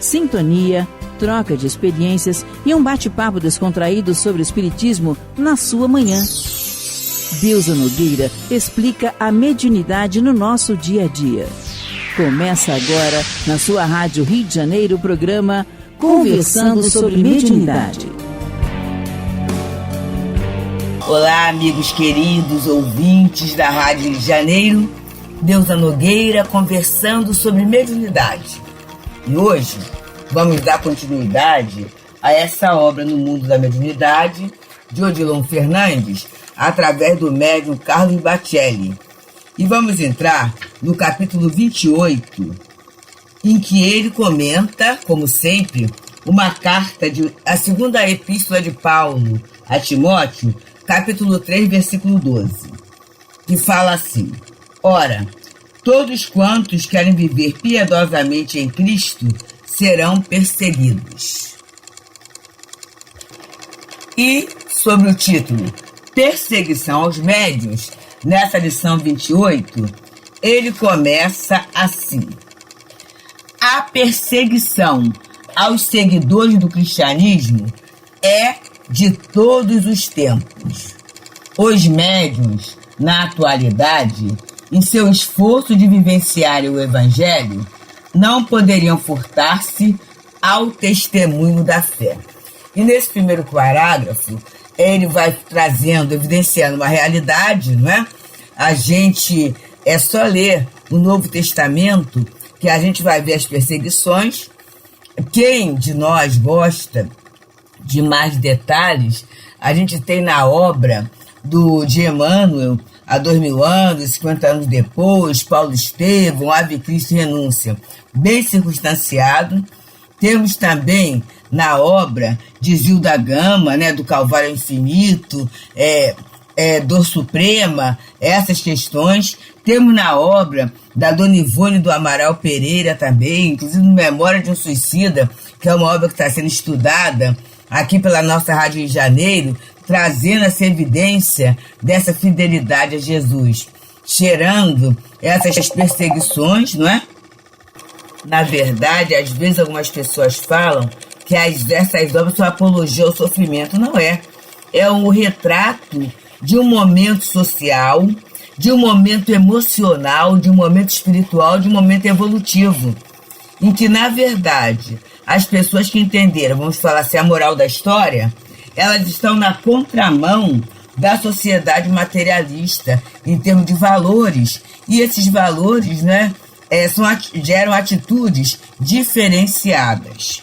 sintonia, troca de experiências e um bate-papo descontraído sobre o espiritismo na sua manhã. Deusa Nogueira explica a mediunidade no nosso dia a dia. Começa agora, na sua Rádio Rio de Janeiro, o programa Conversando sobre Mediunidade. Olá, amigos queridos, ouvintes da Rádio Rio de Janeiro. Deusa Nogueira conversando sobre mediunidade. E hoje vamos dar continuidade a essa obra no mundo da mediunidade de Odilon Fernandes, através do médium Carlos Bacelli. E vamos entrar no capítulo 28, em que ele comenta, como sempre, uma carta, a segunda epístola de Paulo a Timóteo, capítulo 3, versículo 12, que fala assim: Ora, todos quantos querem viver piedosamente em Cristo serão perseguidos. E sobre o título Perseguição aos Médiuns, nessa lição 28, ele começa assim: a perseguição aos seguidores do cristianismo é de todos os tempos. Os médiuns, na atualidade, em seu esforço de vivenciar o Evangelho, não poderiam furtar-se ao testemunho da fé. E nesse primeiro parágrafo, ele vai trazendo, evidenciando uma realidade, não é? A gente é só ler o Novo Testamento que a gente vai ver as perseguições. Quem de nós gosta de mais detalhes, a gente tem na obra de Emmanuel, há 2000 anos, 50 anos depois, Paulo Estevão, Ave Cristo e Renúncia, bem circunstanciado. Temos também na obra de Zilda Gama, né, do Calvário Infinito, Dor Suprema, essas questões. Temos na obra da Dona Ivone do Amaral Pereira também, inclusive Memória de um Suicida, que é uma obra que está sendo estudada aqui pela nossa Rádio Rio de Janeiro, trazendo essa evidência dessa fidelidade a Jesus, cheirando essas perseguições, não é? Na verdade, às vezes algumas pessoas falam que essas obras são apologia ao sofrimento. Não é. É um retrato de um momento social, de um momento emocional, de um momento espiritual, de um momento evolutivo, em que, na verdade, as pessoas que entenderam, vamos falar assim, a moral da história, elas estão na contramão da sociedade materialista, em termos de valores. E esses valores, né, geram atitudes diferenciadas.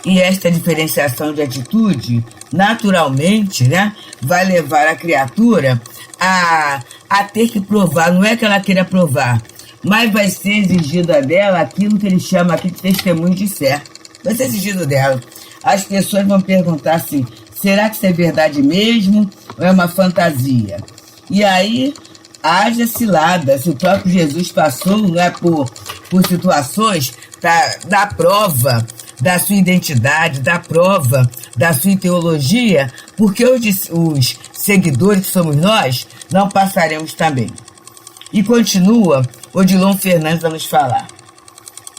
E esta diferenciação de atitude, naturalmente, né, vai levar a criatura a ter que provar. Não é que ela queira provar, mas vai ser exigido dela aquilo que ele chama aqui de testemunho de fé. Vai ser exigido dela. As pessoas vão perguntar assim: será que isso é verdade mesmo ou é uma fantasia? E aí, haja cilada. Se o próprio Jesus passou, não é, por situações para dar prova da sua identidade, dar prova da sua teologia, porque os seguidores que somos nós não passaremos também. E continua Odilon Fernandes a nos falar: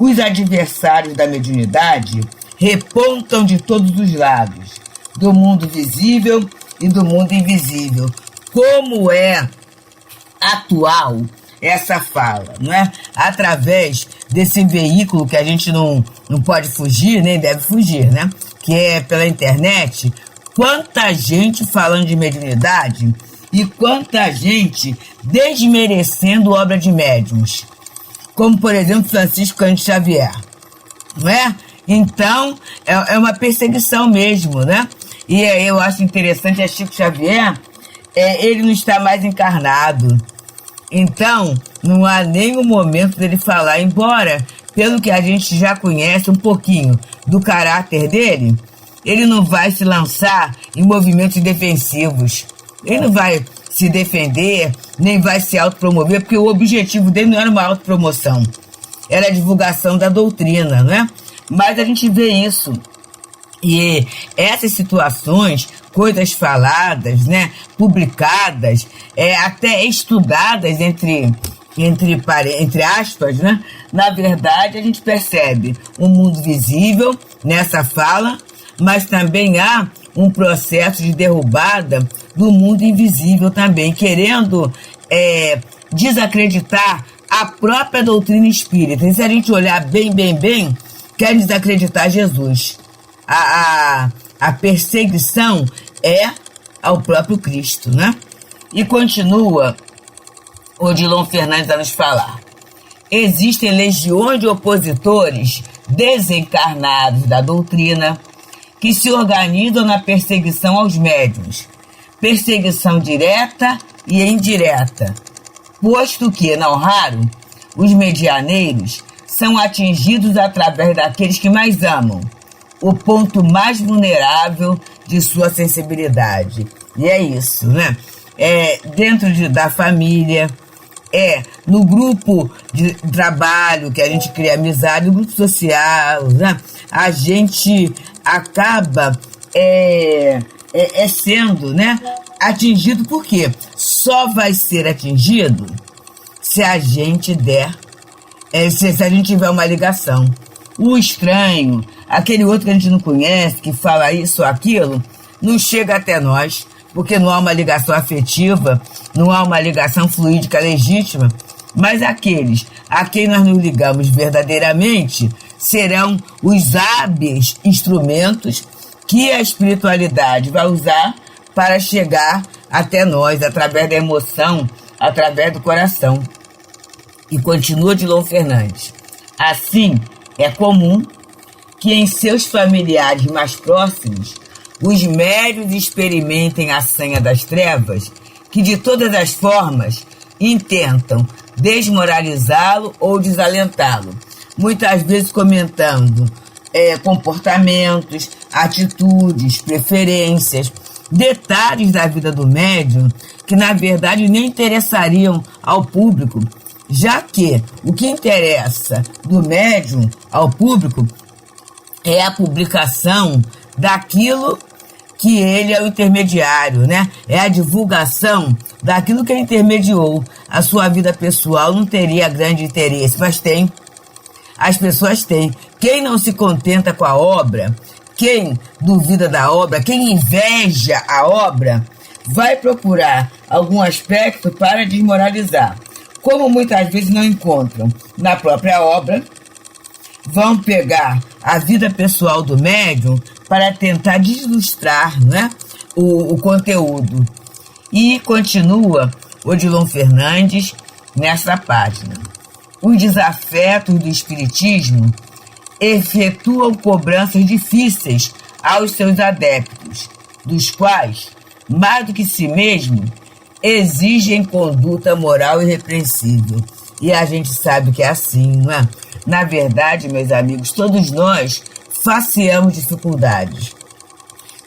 os adversários da mediunidade repontam de todos os lados, do mundo visível e do mundo invisível. Como é atual essa fala, não é? Através desse veículo que a gente não pode fugir, nem deve fugir, né? Que é pela internet. Quanta gente falando de mediunidade e quanta gente desmerecendo obra de médiuns, como, por exemplo, Francisco Cândido Xavier, não é? Então, é uma perseguição mesmo, né? E eu acho interessante, Chico Xavier, ele não está mais encarnado. Então, não há nenhum momento dele falar, embora, pelo que a gente já conhece um pouquinho do caráter dele, ele não vai se lançar em movimentos defensivos. Ele não vai se defender, nem vai se autopromover, porque o objetivo dele não era uma autopromoção, era a divulgação da doutrina, né? Mas a gente vê isso. E essas situações, coisas faladas, né, publicadas, até estudadas entre entre aspas, né? Na verdade, a gente percebe um mundo visível nessa fala, mas também há um processo de derrubada do mundo invisível também, querendo desacreditar a própria doutrina espírita. E se a gente olhar bem, quer desacreditar Jesus. A perseguição é ao próprio Cristo, né? E continua Odilon Fernandes a nos falar. Existem legiões de opositores desencarnados da doutrina que se organizam na perseguição aos médiuns. Perseguição direta e indireta, posto que, não raro, os medianeiros são atingidos através daqueles que mais amam, o ponto mais vulnerável de sua sensibilidade. E é isso, né? Dentro da família, no grupo de trabalho que a gente cria amizade, no grupo social, né? A gente acaba sendo, né, atingido, porque só vai ser atingido se a gente se a gente tiver uma ligação. O estranho, aquele outro que a gente não conhece, que fala isso ou aquilo, não chega até nós, porque não há uma ligação afetiva, não há uma ligação fluídica legítima, mas aqueles a quem nós nos ligamos verdadeiramente serão os hábeis instrumentos que a espiritualidade vai usar para chegar até nós, através da emoção, através do coração. E continua Odilon Fernandes. Assim, é comum que em seus familiares mais próximos os médiuns experimentem a sanha das trevas, que de todas as formas intentam desmoralizá-lo ou desalentá-lo, muitas vezes comentando comportamentos, atitudes, preferências, detalhes da vida do médium que na verdade nem interessariam ao público, já que o que interessa do médium ao público é a publicação daquilo que ele é o intermediário, né? É a divulgação daquilo que ele intermediou. A sua vida pessoal não teria grande interesse, mas tem. As pessoas têm. Quem não se contenta com a obra, quem duvida da obra, quem inveja a obra, vai procurar algum aspecto para desmoralizar. Como muitas vezes não encontram na própria obra, vão pegar a vida pessoal do médium para tentar deslustrar, né, o conteúdo. E continua Odilon Fernandes nessa página. Os desafetos do espiritismo efetuam cobranças difíceis aos seus adeptos, dos quais, mais do que si mesmo, exigem conduta moral irrepreensível. E a gente sabe que é assim, não é? Na verdade, meus amigos, todos nós faceamos dificuldades.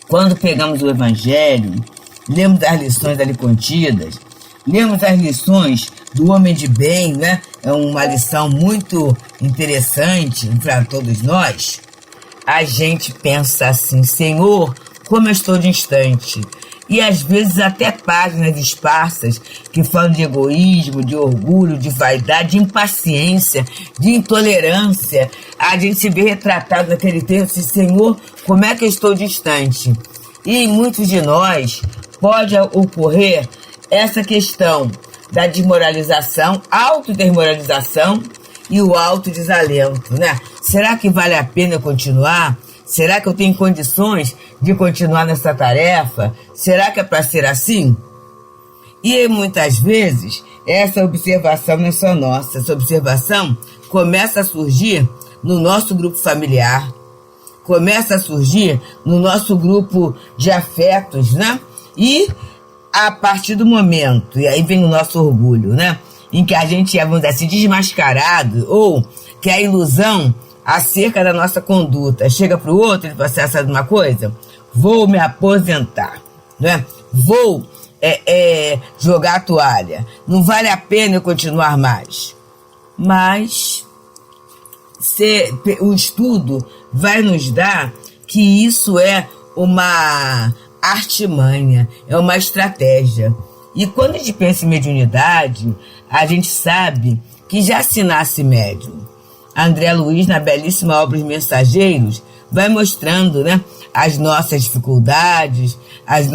Quando pegamos o Evangelho, lemos as lições ali contidas, lemos as lições do homem de bem, né? É uma lição muito interessante para todos nós. A gente pensa assim: Senhor, como eu estou distante. E às vezes até páginas esparsas que falam de egoísmo, de orgulho, de vaidade, de impaciência, de intolerância. A gente se vê retratado naquele texto: Senhor, como é que eu estou distante? E em muitos de nós pode ocorrer essa questão da desmoralização, autodesmoralização e o autodesalento, né? Será que vale a pena continuar? Será que eu tenho condições de continuar nessa tarefa? Será que é para ser assim? E muitas vezes essa observação não é só nossa. Essa observação começa a surgir no nosso grupo familiar, começa a surgir no nosso grupo de afetos, né? E a partir do momento, e aí vem o nosso orgulho, né? Em que a gente é, vamos dizer assim, desmascarado, ou que a ilusão acerca da nossa conduta chega para o outro e fala assim: sabe uma coisa? Vou me aposentar, né? Vou jogar a toalha. Não vale a pena eu continuar mais. Mas o estudo vai nos dar que isso é uma artimanha, é uma estratégia. E quando a gente pensa em mediunidade, a gente sabe que já se nasce médium. André Luiz, na belíssima obra Os Mensageiros, vai mostrando, né, as nossas dificuldades, as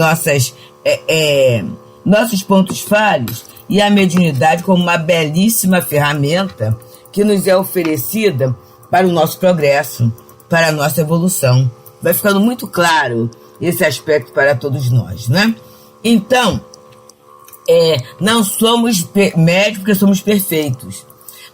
nossos pontos falhos, e a mediunidade como uma belíssima ferramenta que nos é oferecida para o nosso progresso, para a nossa evolução. Vai ficando muito claro esse aspecto para todos nós, né? Então, não somos médios porque somos perfeitos,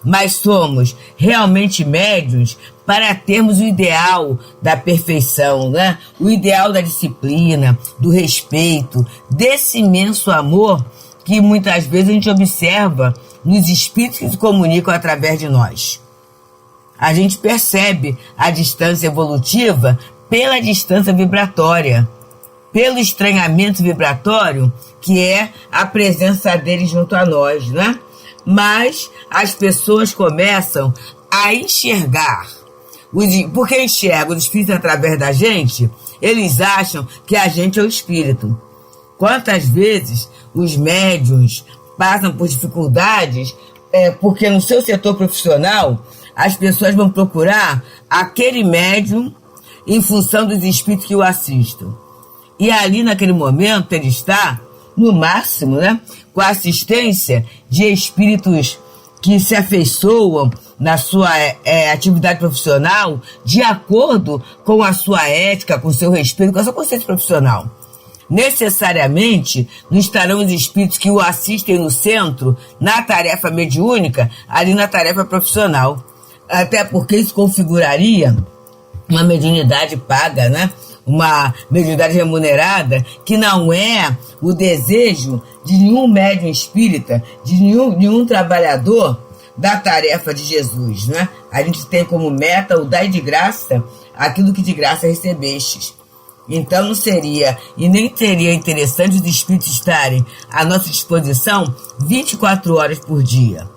mas somos realmente médios para termos o ideal da perfeição, né? O ideal da disciplina, do respeito, desse imenso amor que muitas vezes a gente observa nos espíritos que se comunicam através de nós. A gente percebe a distância evolutiva pela distância vibratória, pelo estranhamento vibratório que é a presença deles junto a nós, né? Mas as pessoas começam a enxergar, porque enxergam os espíritos através da gente, eles acham que a gente é o espírito. Quantas vezes os médiuns passam por dificuldades porque no seu setor profissional as pessoas vão procurar aquele médium em função dos espíritos que o assistam. E ali naquele momento ele está, no máximo, né, com a assistência de espíritos que se afeiçoam na sua atividade profissional de acordo com a sua ética, com o seu respeito, com a sua consciência profissional. Necessariamente não estarão os espíritos que o assistem no centro, na tarefa mediúnica, ali na tarefa profissional. Até porque isso configuraria uma mediunidade paga, né? Uma mediunidade remunerada, que não é o desejo de nenhum médium espírita, de nenhum trabalhador da tarefa de Jesus, né? A gente tem como meta o dai de graça aquilo que de graça recebestes. Então não seria e nem seria interessante os espíritos estarem à nossa disposição 24 horas por dia.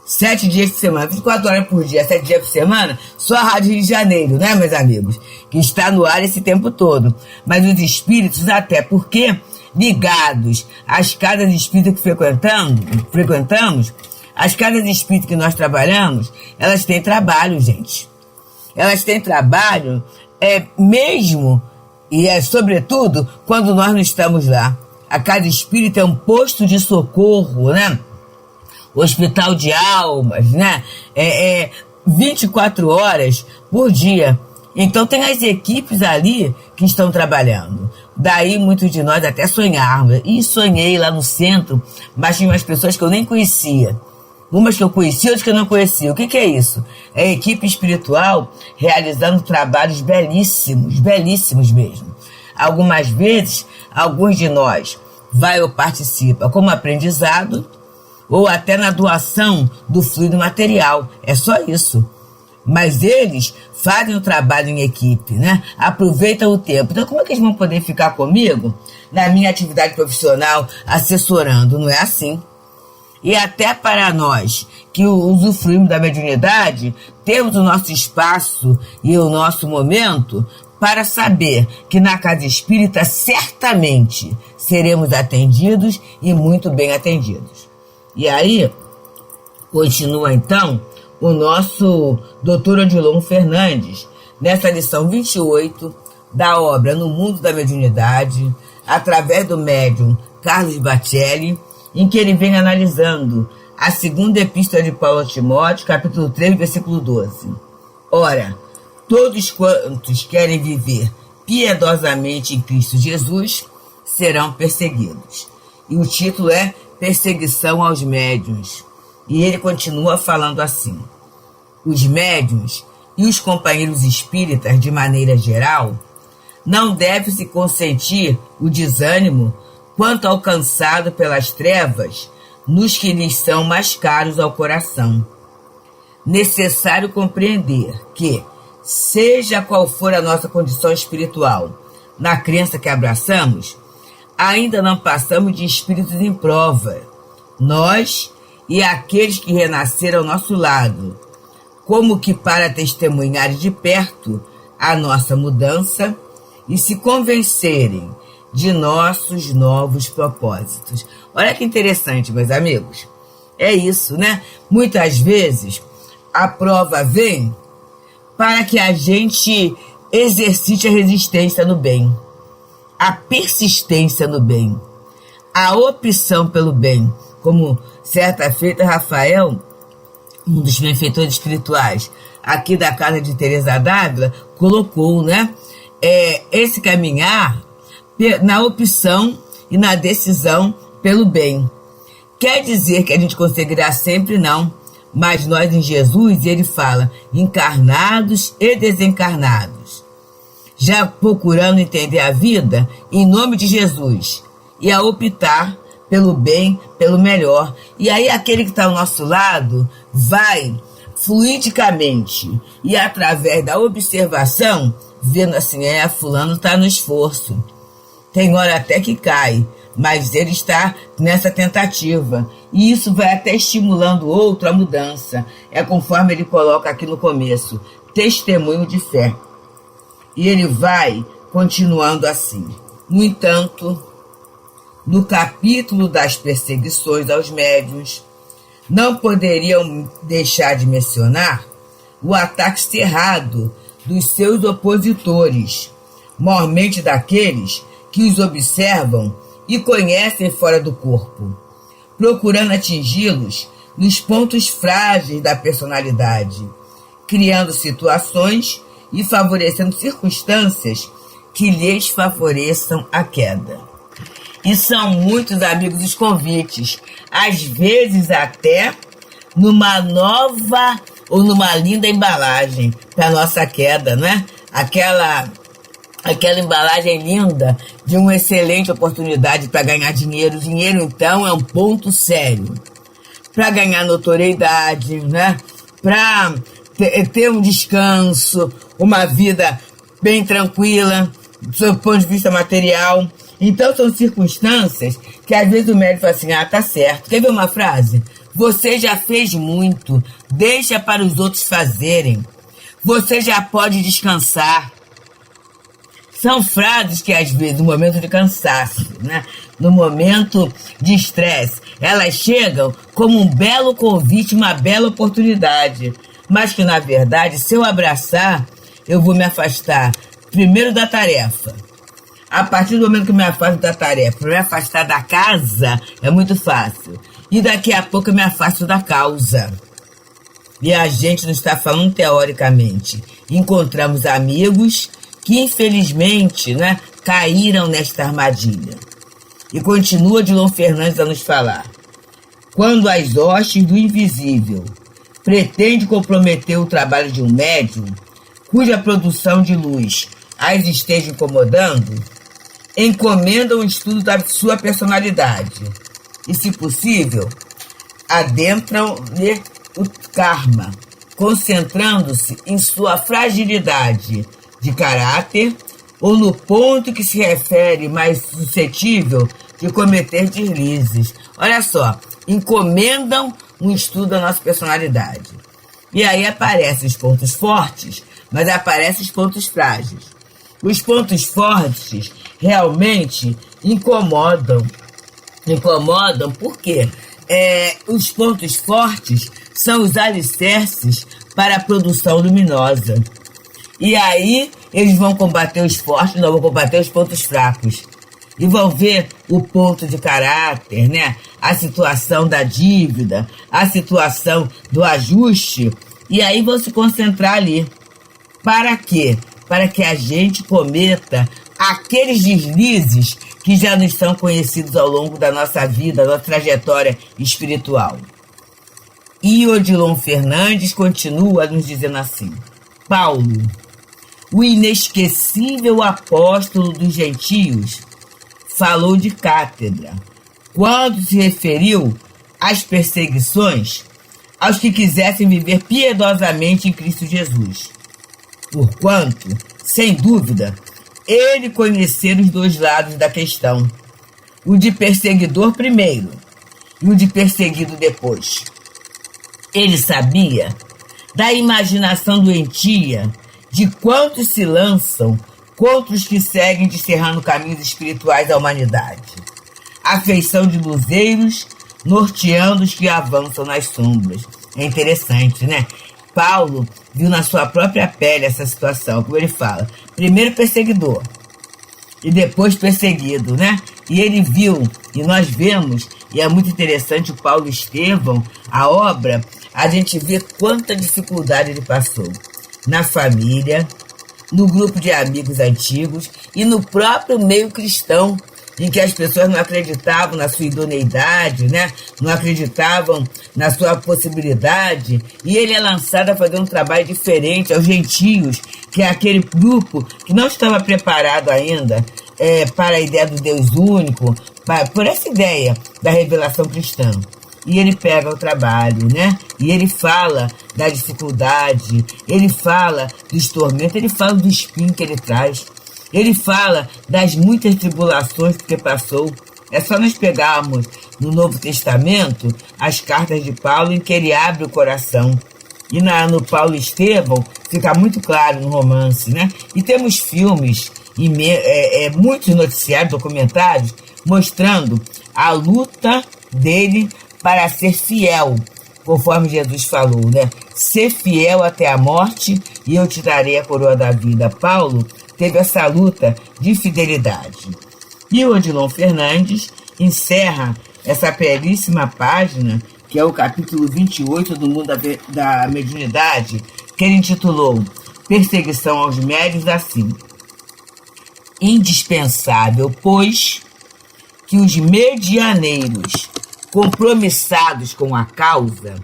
7 dias por semana, 24 horas por dia, 7 dias por semana, só a Rádio Rio de Janeiro, né, meus amigos? Que está no ar esse tempo todo. Mas os espíritos, até porque ligados às casas espíritas que frequentamos, as casas espíritas que nós trabalhamos, elas têm trabalho, gente. Elas têm trabalho mesmo, e sobretudo quando nós não estamos lá. A casa espírita é um posto de socorro, né? Hospital de almas, né? 24 horas por dia. Então tem as equipes ali que estão trabalhando. Daí muitos de nós até sonharmos. E sonhei lá no centro, mas tinha umas pessoas que eu nem conhecia. Umas que eu conhecia, outras que eu não conhecia. O que é isso? É a equipe espiritual realizando trabalhos belíssimos, belíssimos mesmo. Algumas vezes, alguns de nós vai ou participa como aprendizado, ou até na doação do fluido material. É só isso. Mas eles fazem o trabalho em equipe, né? Aproveitam o tempo. Então, como é que eles vão poder ficar comigo na minha atividade profissional assessorando? Não é assim. E até para nós que usufruímos da mediunidade, temos o nosso espaço e o nosso momento para saber que na casa espírita certamente seremos atendidos e muito bem atendidos. E aí, continua então o nosso Dr. Odilon Fernandes, nessa lição 28 da obra No Mundo da Mediunidade, através do médium Carlos Bacelli, em que ele vem analisando a segunda epístola de Paulo a Timóteo, capítulo 3, versículo 12. Ora, todos quantos querem viver piedosamente em Cristo Jesus serão perseguidos. E o título é Perseguição aos Médiuns. E ele continua falando assim: os médiuns e os companheiros espíritas, de maneira geral, não devem se consentir o desânimo quanto alcançado pelas trevas nos que lhes são mais caros ao coração. Necessário compreender que, seja qual for a nossa condição espiritual, na crença que abraçamos, ainda não passamos de espíritos em prova, nós e aqueles que renasceram ao nosso lado, como que para testemunhar de perto a nossa mudança e se convencerem de nossos novos propósitos. Olha que interessante, meus amigos. É isso, né? Muitas vezes a prova vem para que a gente exercite a resistência no bem, a persistência no bem, a opção pelo bem. Como certa feita, Rafael, um dos benfeitores espirituais aqui da casa de Teresa d'Ávila, colocou, né? Esse caminhar na opção e na decisão pelo bem. Quer dizer que a gente conseguirá sempre? Não. Mas nós em Jesus, ele fala, encarnados e desencarnados, já procurando entender a vida em nome de Jesus e a optar pelo bem, pelo melhor. E aí aquele que está ao nosso lado vai fluidicamente e através da observação, vendo assim, fulano está no esforço. Tem hora até que cai, mas ele está nessa tentativa. E isso vai até estimulando o outro a mudança. É conforme ele coloca aqui no começo, testemunho de fé. E ele vai continuando assim. No entanto, no capítulo das perseguições aos médiuns, não poderiam deixar de mencionar o ataque cerrado dos seus opositores, mormente daqueles que os observam e conhecem fora do corpo, procurando atingi-los nos pontos frágeis da personalidade, criando situações e favorecendo circunstâncias que lhes favoreçam a queda. E são muitos, amigos, os convites, às vezes até numa nova ou numa linda embalagem para nossa queda, né? Aquela embalagem linda de uma excelente oportunidade para ganhar dinheiro. Dinheiro, então, é um ponto sério. Para ganhar notoriedade, né? Para ter um descanso, uma vida bem tranquila, do seu ponto de vista material. Então, são circunstâncias que, às vezes, o médico fala assim, tá certo. Quer ver uma frase? Você já fez muito, deixa para os outros fazerem. Você já pode descansar. São frases que, às vezes, no momento de cansaço, né? No momento de estresse, elas chegam como um belo convite, uma bela oportunidade. Mas que, na verdade, se eu abraçar, eu vou me afastar primeiro da tarefa. A partir do momento que eu me afasto da tarefa, para me afastar da casa, é muito fácil. E daqui a pouco eu me afasto da causa. E a gente não está falando teoricamente. Encontramos amigos que, infelizmente, né, caíram nesta armadilha. E continua Odilon Fernandes a nos falar. Quando as hostes do invisível pretendem comprometer o trabalho de um médium, cuja produção de luz as esteja incomodando, encomendam o estudo da sua personalidade e, se possível, adentram-lhe o karma, concentrando-se em sua fragilidade de caráter ou no ponto que se refere mais suscetível de cometer deslizes. Olha só, encomendam um estudo da nossa personalidade. E aí aparecem os pontos fortes, mas aparecem os pontos frágeis. Os pontos fortes realmente incomodam. Incomodam porque os pontos fortes são os alicerces para a produção luminosa. E aí eles vão combater os fortes, não vão combater os pontos fracos. E vão ver o ponto de caráter, né? A situação da dívida, a situação do ajuste. E aí vão se concentrar ali. Para quê? Para que a gente cometa aqueles deslizes que já nos são conhecidos ao longo da nossa vida, da nossa trajetória espiritual. E Odilon Fernandes continua nos dizendo assim: Paulo, o inesquecível apóstolo dos gentios, falou de cátedra quando se referiu às perseguições aos que quisessem viver piedosamente em Cristo Jesus. Porquanto, sem dúvida, ele conhecer os dois lados da questão, o de perseguidor primeiro e o de perseguido depois. Ele sabia da imaginação doentia de quantos se lançam contra os que seguem descerrando caminhos espirituais à humanidade. Afeição de luzeiros, norteando os que avançam nas sombras. É interessante, né? Paulo viu na sua própria pele essa situação, como ele fala. Primeiro perseguidor e depois perseguido, né? E ele viu, e nós vemos, e é muito interessante o Paulo Estevão, a obra, a gente vê quanta dificuldade ele passou na família, no grupo de amigos antigos e no próprio meio cristão, em que as pessoas não acreditavam na sua idoneidade, né? Não acreditavam na sua possibilidade, e ele é lançado a fazer um trabalho diferente aos gentios, que é aquele grupo que não estava preparado ainda para a ideia do Deus único, por essa ideia da revelação cristã. E ele pega o trabalho, né? E ele fala da dificuldade, ele fala dos tormentos, ele fala do espinho que ele traz. Ele fala das muitas tribulações que passou. É só nós pegarmos no Novo Testamento as cartas de Paulo, em que ele abre o coração. E no Paulo Estevão fica muito claro no romance, né? E temos filmes, muitos noticiários, documentários, mostrando a luta dele para ser fiel, conforme Jesus falou, né? Ser fiel até a morte e eu te darei a coroa da vida. Paulo teve essa luta de fidelidade. E o Odilon Fernandes encerra essa belíssima página, que é o capítulo 28 do Mundo da Mediunidade, que ele intitulou Perseguição aos Médiuns, assim: indispensável, pois, que os medianeiros compromissados com a causa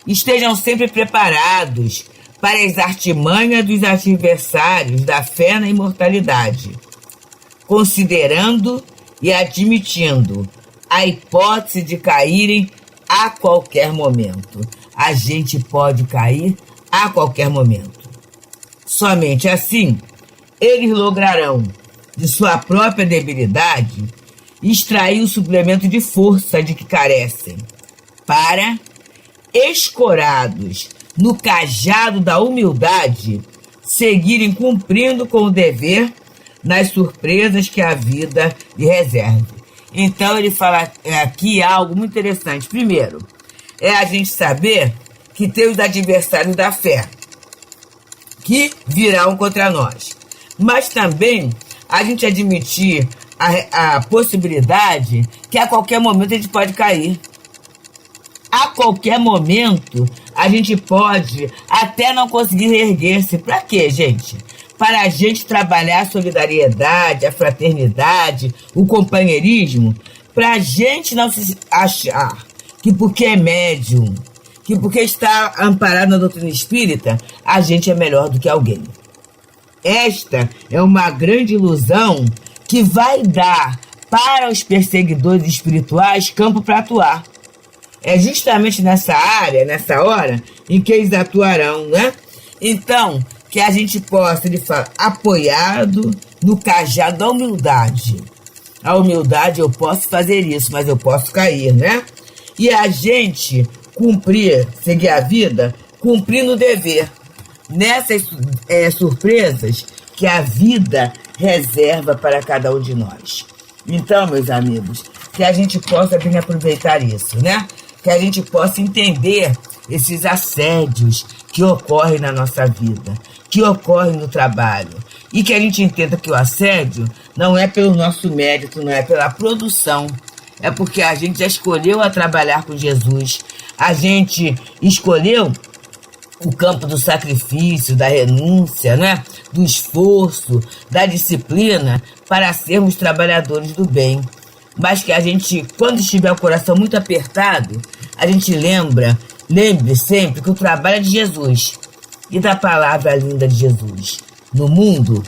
estejam sempre preparados para as artimanhas dos adversários da fé na imortalidade, considerando e admitindo a hipótese de caírem a qualquer momento. A gente pode cair a qualquer momento. Somente assim, eles lograrão, de sua própria debilidade, extrair o suplemento de força de que carecem, para, escorados no cajado da humildade, seguirem cumprindo com o dever nas surpresas que a vida lhe reserve. Então ele fala aqui algo muito interessante. Primeiro, é a gente saber que tem os adversários da fé, que virão contra nós. Mas também a gente admitir a possibilidade que a qualquer momento a gente pode cair. A qualquer momento a gente pode até não conseguir erguer-se. Para quê, gente? Para a gente trabalhar a solidariedade, a fraternidade, o companheirismo, para a gente não se achar que porque é médium, que porque está amparado na doutrina espírita, a gente é melhor do que alguém. Esta é uma grande ilusão que vai dar para os perseguidores espirituais campo para atuar. É justamente nessa área, nessa hora, em que eles atuarão, né? Então, que a gente possa, ele fala, apoiado no cajado da humildade. A humildade, eu posso fazer isso, mas eu posso cair, né? E a gente seguir a vida, cumprindo o dever. Nessas surpresas que a vida reserva para cada um de nós. Então, meus amigos, que a gente possa bem aproveitar isso, né? Que a gente possa entender esses assédios que ocorrem na nossa vida, que ocorrem no trabalho. E que a gente entenda que o assédio não é pelo nosso mérito, não é pela produção. É porque a gente já escolheu a trabalhar com Jesus. A gente escolheu o campo do sacrifício, da renúncia, né? Do esforço, da disciplina para sermos trabalhadores do bem. Mas que a gente, quando estiver o coração muito apertado, a gente lembre sempre que o trabalho é de Jesus e da palavra linda de Jesus. No mundo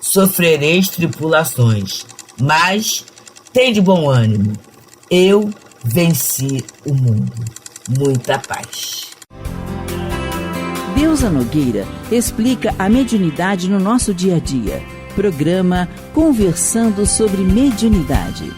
sofrereis tribulações, mas tende bom ânimo. Eu venci o mundo. Muita paz. Deusa Nogueira explica a mediunidade no nosso dia a dia. Programa Conversando sobre Mediunidade.